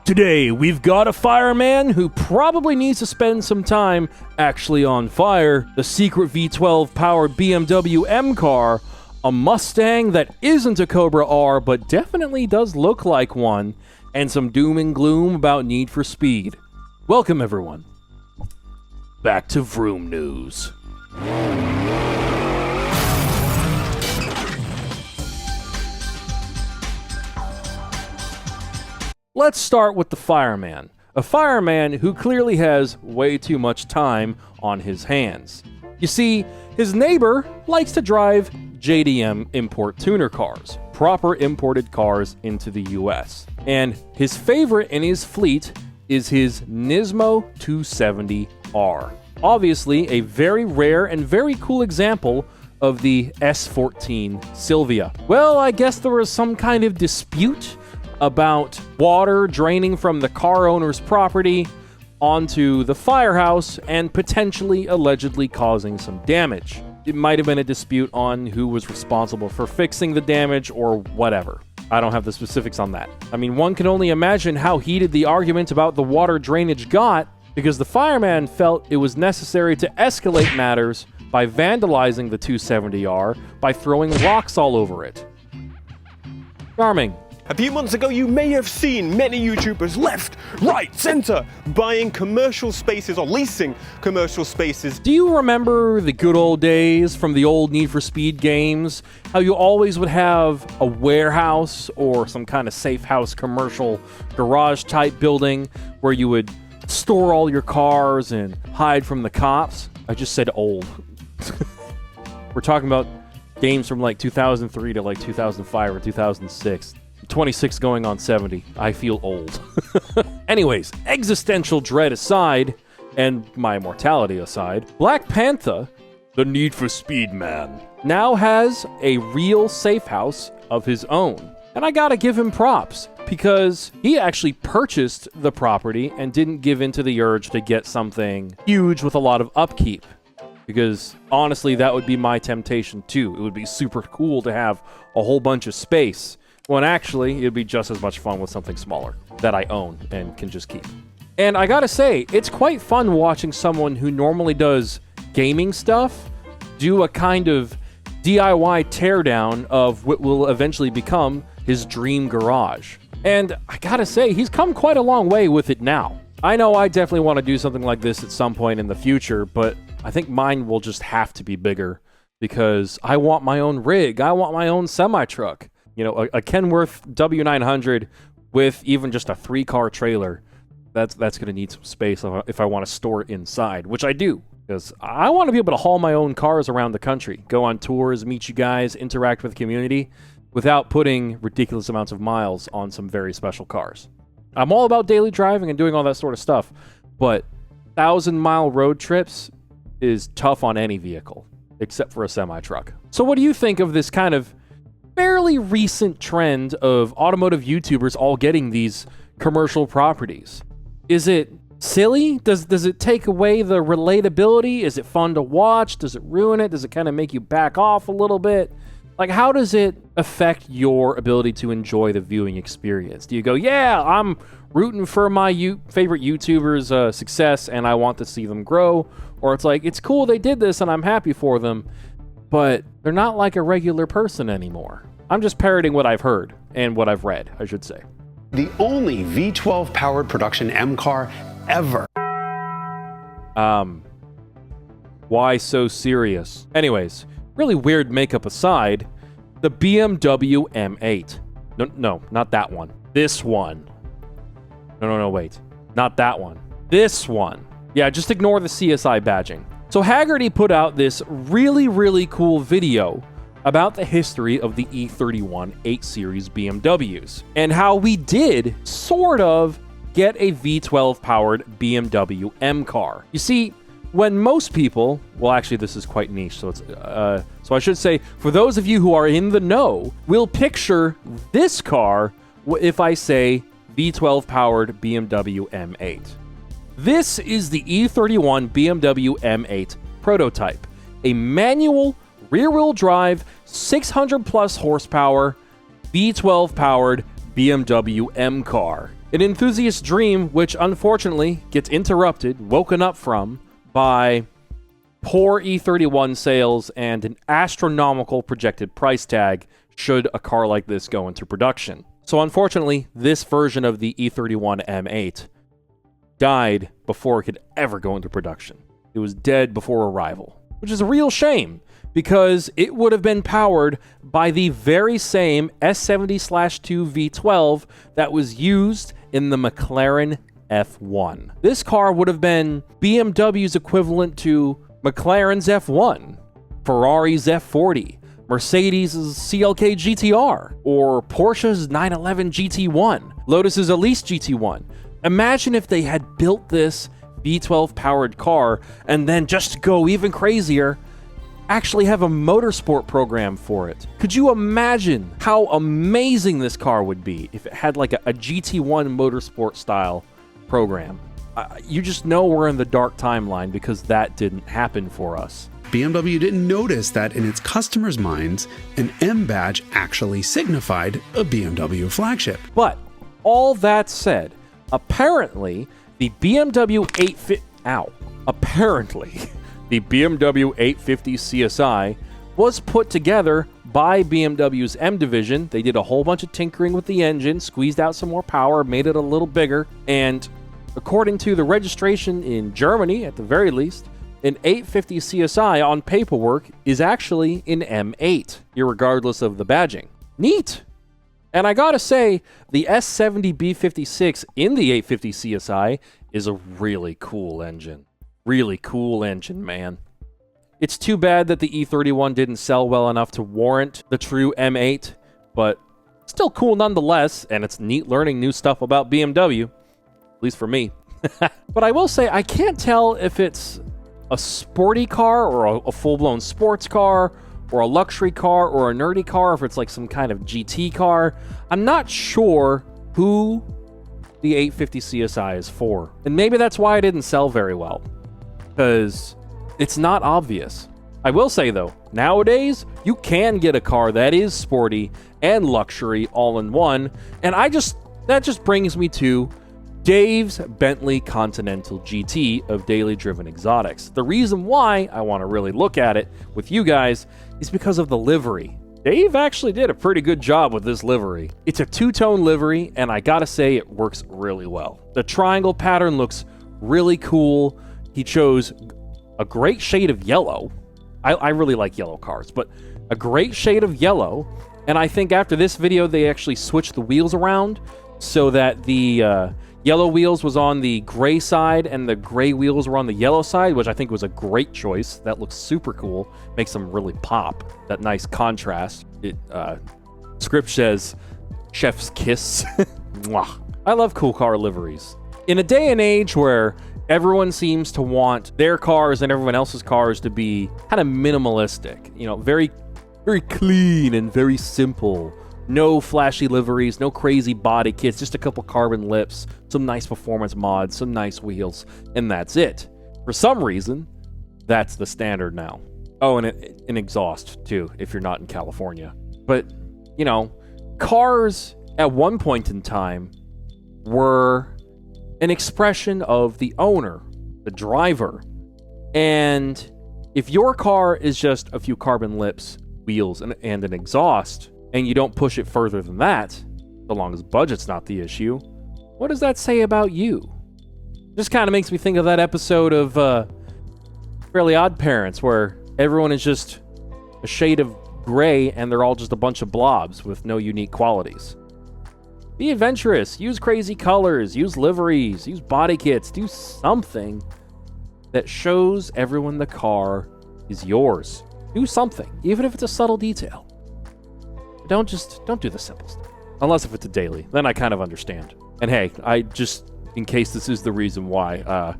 Today, we've got a fireman who probably needs to spend some time actually on fire, the secret V12-powered BMW M car, a Mustang that isn't a Cobra R but definitely does look like one, and some doom and gloom about Need for Speed. Welcome, everyone. Back to Vroom News. Let's start with the fireman. A fireman who clearly has way too much time on his hands. You see, his neighbor likes to drive JDM import tuner cars, proper imported cars into the US. And his favorite in his fleet is his Nismo 270R. Obviously, a very rare and very cool example of the S14 Silvia. Well, I guess there was some kind of dispute about water draining from the car owner's property onto the firehouse and potentially allegedly causing some damage. It might have been a dispute on who was responsible for fixing the damage or whatever. I don't have the specifics on that. I mean, one can only imagine how heated the argument about the water drainage got, because the fireman felt it was necessary to escalate matters by vandalizing the 270R by throwing rocks all over it. Charming. A few months ago, you may have seen many YouTubers left, right, center, buying commercial spaces or leasing commercial spaces. Do you remember the good old days from the old Need for Speed games? How you always would have a warehouse or some kind of safe house commercial garage type building where you would store all your cars and hide from the cops? I just said old. We're talking about games from like 2003 to like 2005 or 2006. 26 going on 70. I feel old. Anyways, existential dread aside, and my mortality aside, Black Panther, the Need for Speed man, now has a real safe house of his own. And I gotta give him props, because he actually purchased the property and didn't give in to the urge to get something huge with a lot of upkeep. Because honestly, that would be my temptation too. It would be super cool to have a whole bunch of space, when actually, it'd be just as much fun with something smaller that I own and can just keep. And I gotta say, it's quite fun watching someone who normally does gaming stuff do a kind of DIY teardown of what will eventually become his dream garage. And I gotta say, he's come quite a long way with it now. I know I definitely want to do something like this at some point in the future, but I think mine will just have to be bigger because I want my own rig. I want my own semi-truck. You know, a Kenworth W900 with even just a 3-car trailer, that's going to need some space if I want to store it inside, which I do, because I want to be able to haul my own cars around the country, go on tours, meet you guys, interact with the community, without putting ridiculous amounts of miles on some very special cars. I'm all about daily driving and doing all that sort of stuff, but 1,000-mile road trips is tough on any vehicle, except for a semi-truck. So what do you think of this kind of fairly recent trend of automotive YouTubers all getting these commercial properties? Is it silly? Does it take away the relatability? Is it fun to watch? Does it ruin it? Does it kind of make you back off a little bit? Like, how does it affect your ability to enjoy the viewing experience? Do you go, yeah, I'm rooting for my favorite YouTuber's success and I want to see them grow? Or it's like, it's cool they did this and I'm happy for them, but they're not like a regular person anymore. I'm just parroting what I've heard and what I've read, I should say. The only V12 powered production M car ever. Why so serious? Anyways, really weird makeup aside, the BMW M8. No, not that one. This one. No, wait. Not that one. This one. Yeah, just ignore the CSI badging. So Haggerty put out this really, really cool video about the history of the E31 8 Series BMWs and how we did sort of get a V12 powered BMW M car. You see, when most people, well, actually this is quite niche, so it's so I should say, for those of you who are in the know, will picture this car if I say V12 powered BMW M8. This is the E31 BMW M8 prototype, a manual, rear-wheel drive, 600 plus horsepower, V12 powered BMW M car. An enthusiast's dream, which unfortunately gets interrupted, woken up from, by poor E31 sales and an astronomical projected price tag should a car like this go into production. So unfortunately, this version of the E31 M8 died before it could ever go into production. It was dead before arrival, which is a real shame because it would have been powered by the very same S70/2 V12 that was used in the McLaren F1. This car would have been BMW's equivalent to McLaren's F1, Ferrari's F40, Mercedes' CLK GTR, or Porsche's 911 GT1, Lotus's Elise GT1. Imagine if they had built this V12 powered car and then, just to go even crazier, actually have a motorsport program for it. Could you imagine how amazing this car would be if it had like a GT1 motorsport style program? You just know we're in the dark timeline because that didn't happen for us. BMW didn't notice that in its customers' minds, an M badge actually signified a BMW flagship. But all that said, apparently the BMW 850 CSI was put together by BMW's M division. They did a whole bunch of tinkering with the engine, squeezed out some more power, made it a little bigger, and according to the registration in Germany, at the very least, an 850 CSI on paperwork is actually an M8, irregardless of the badging. Neat! And I gotta say, the S70B56 in the 850 CSI is a really cool engine. Really cool engine, man. It's too bad that the E31 didn't sell well enough to warrant the true M8, but still cool nonetheless, and it's neat learning new stuff about BMW, at least for me. But I will say, I can't tell if it's a sporty car or a full-blown sports car or a luxury car or a nerdy car, if it's like some kind of GT car. I'm not sure who the 850 CSI is for. And maybe that's why it didn't sell very well, because it's not obvious. I will say though, nowadays you can get a car that is sporty and luxury all in one, and that just brings me to Dave's Bentley Continental GT of Daily Driven Exotics. The reason why I want to really look at it with you guys is because of the livery. Dave actually did a pretty good job with this livery. It's a two-tone livery, and I gotta say it works really well. The triangle pattern looks really cool. He chose a great shade of yellow. I really like yellow cars, but a great shade of yellow. And I think after this video, they actually switched the wheels around so that the yellow wheels was on the gray side and the gray wheels were on the yellow side, which I think was a great choice. That looks super cool. Makes them really pop. That nice contrast. Script says, chef's kiss. Mwah. I love cool car liveries. In a day and age where everyone seems to want their cars and everyone else's cars to be kind of minimalistic, you know, very, very clean and very simple. No flashy liveries, no crazy body kits, just a couple carbon lips, some nice performance mods, some nice wheels, and that's it. For some reason, that's the standard now. Oh, and an exhaust, too, if you're not in California. But, you know, cars at one point in time were an expression of the owner, the driver. And if your car is just a few carbon lips, wheels, and an exhaust, and you don't push it further than that, so long as budget's not the issue, what does that say about you? Just kind of makes me think of that episode of Fairly Odd Parents, where everyone is just a shade of gray and they're all just a bunch of blobs with no unique qualities. Be adventurous, use crazy colors, use liveries, use body kits, do something that shows everyone the car is yours. Do something, even if it's a subtle detail. Don't do the simple stuff. Unless if it's a daily, then I kind of understand. And hey, in case this is the reason why,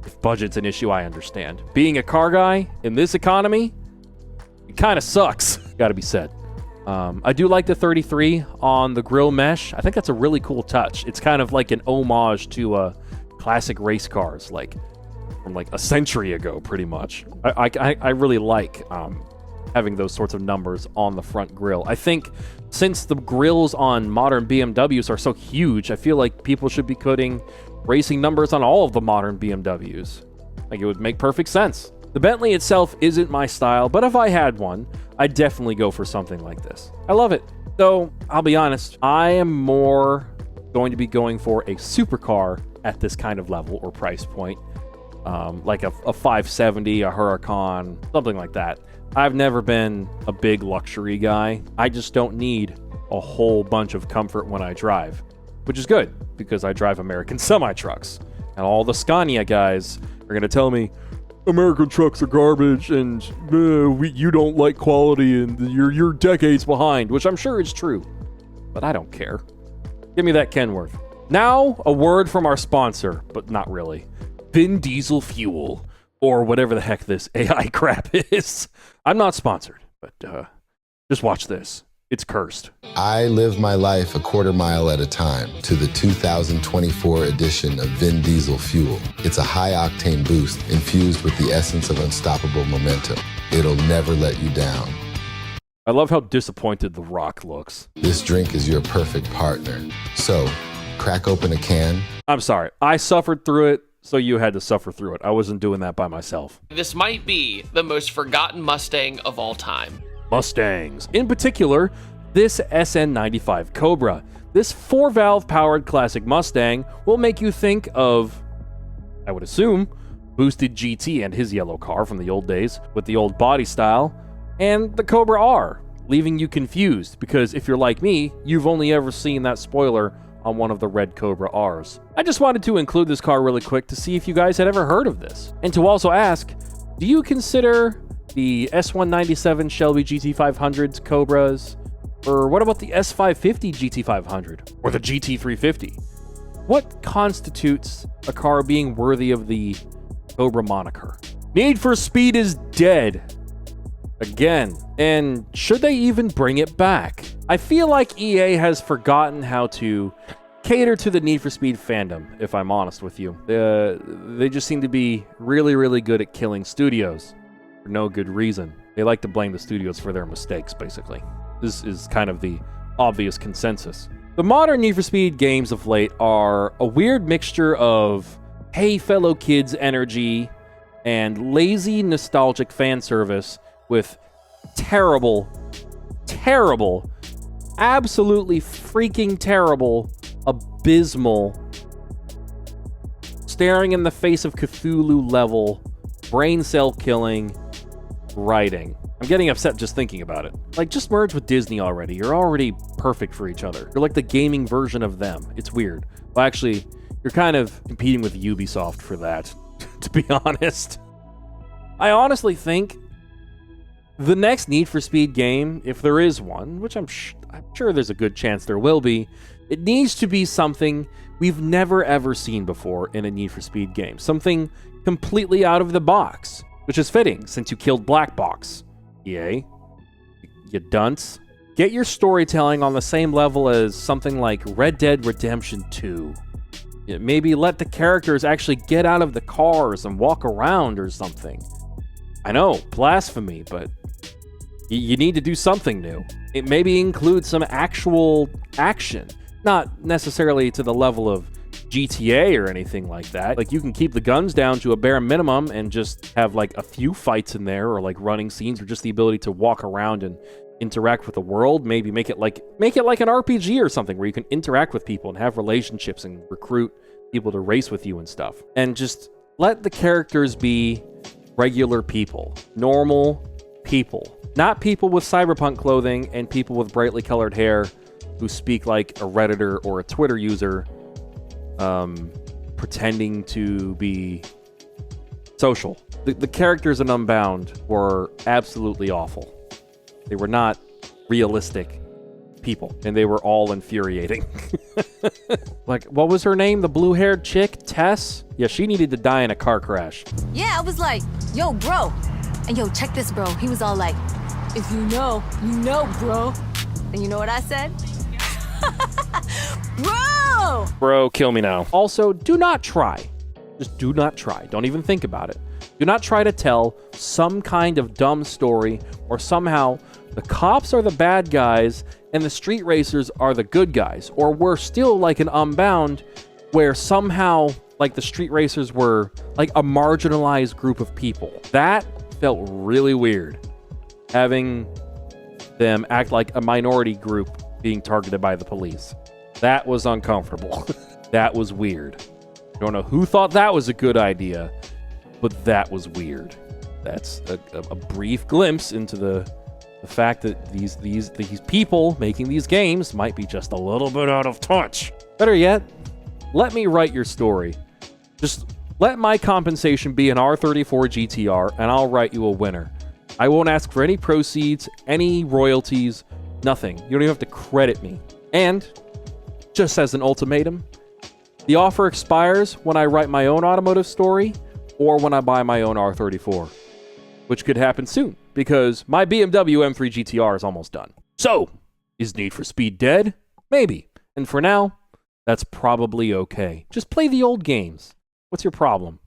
if budget's an issue, I understand. Being a car guy in this economy, it kind of sucks, gotta be said. I do like the 33 on the grille mesh. I think that's a really cool touch. It's kind of like an homage to classic race cars, like from like a century ago, pretty much. I really like having those sorts of numbers on the front grille. I think since the grills on modern BMWs are so huge, I feel like people should be putting racing numbers on all of the modern BMWs. Like, it would make perfect sense. The Bentley itself isn't my style, but if I had one, I'd definitely go for something like this. I love it. Though, I'll be honest, I am more going to be going for a supercar at this kind of level or price point. Like a 570, a Huracan, something like that. I've never been a big luxury guy. I just don't need a whole bunch of comfort when I drive, which is good because I drive American semi-trucks. And all the Scania guys are going to tell me, American trucks are garbage and you don't like quality and you're decades behind, which I'm sure is true, but I don't care. Give me that Kenworth. Now, a word from our sponsor, but not really. Vin Diesel Fuel, or whatever the heck this AI crap is. I'm not sponsored, but just watch this. It's cursed. I live my life a quarter mile at a time to the 2024 edition of Vin Diesel Fuel. It's a high-octane boost infused with the essence of unstoppable momentum. It'll never let you down. I love how disappointed The Rock looks. This drink is your perfect partner. So, crack open a can. I'm sorry. I suffered through it, so you had to suffer through it. I wasn't doing that by myself. This might be the most forgotten Mustang of all time. Mustangs. In particular, this SN95 Cobra. This 4-valve powered classic Mustang will make you think of, I would assume, Boosted GT and his yellow car from the old days with the old body style, and the Cobra R, leaving you confused because if you're like me, you've only ever seen that spoiler on one of the red Cobra Rs. I just wanted to include this car really quick to see if you guys had ever heard of this, and to also ask, do you consider the S197 Shelby GT500s Cobras, or what about the S550 GT500 or the GT350? What constitutes a car being worthy of the Cobra moniker? Need for Speed is dead. Again. And should they even bring it back? I feel like EA has forgotten how to cater to the Need for Speed fandom, if I'm honest with you. They just seem to be really, really good at killing studios for no good reason. They like to blame the studios for their mistakes, basically. This is kind of the obvious consensus. The modern Need for Speed games of late are a weird mixture of hey fellow kids energy and lazy nostalgic fan service with terrible, absolutely freaking terrible, abysmal, staring in the face of Cthulhu level, brain cell killing writing. I'm getting upset just thinking about it. Like, just merge with Disney already. You're already perfect for each other. You're like the gaming version of them. It's weird. Well, actually, you're kind of competing with Ubisoft for that, to be honest. I honestly think the next Need for Speed game, if there is one, which I'm sure there's a good chance there will be, it needs to be something we've never ever seen before in a Need for Speed game. Something completely out of the box, which is fitting since you killed Black Box. EA, you dunce. Get your storytelling on the same level as something like Red Dead Redemption 2. Maybe let the characters actually get out of the cars and walk around or something. I know, blasphemy, but you need to do something new. It maybe includes some actual action. Not necessarily to the level of GTA or anything like that. Like, you can keep the guns down to a bare minimum and just have like a few fights in there, or like running scenes, or just the ability to walk around and interact with the world. Maybe make it like an RPG or something where you can interact with people and have relationships and recruit people to race with you and stuff. And just let the characters be regular people, normal people, not people with cyberpunk clothing and people with brightly colored hair who speak like a Redditor or a Twitter user, pretending to be social. The characters in Unbound were absolutely awful. They were not realistic people, and they were all infuriating. Like, what was her name? The blue-haired chick? Tess? Yeah, she needed to die in a car crash. Yeah, I was like, yo, bro. And yo, check this, bro. He was all like, if you know, bro. And you know what I said? Bro! Bro, kill me now. Also, do not try. Just do not try. Don't even think about it. Do not try to tell some kind of dumb story or somehow the cops are the bad guys and the street racers are the good guys. Or we're still like an Unbound where somehow like the street racers were like a marginalized group of people. That felt really weird. Having them act like a minority group being targeted by the police. That was uncomfortable. That was weird. I don't know who thought that was a good idea, but that was weird. That's a brief glimpse into the fact that these people making these games might be just a little bit out of touch. Better yet, let me write your story. Just let my compensation be an R34 GTR, and I'll write you a winner. I won't ask for any proceeds, any royalties, nothing. You don't even have to credit me. And, just as an ultimatum, the offer expires when I write my own automotive story or when I buy my own R34, which could happen soon because my BMW M3 GTR is almost done. So, is Need for Speed dead? Maybe. And for now, that's probably okay. Just play the old games. What's your problem?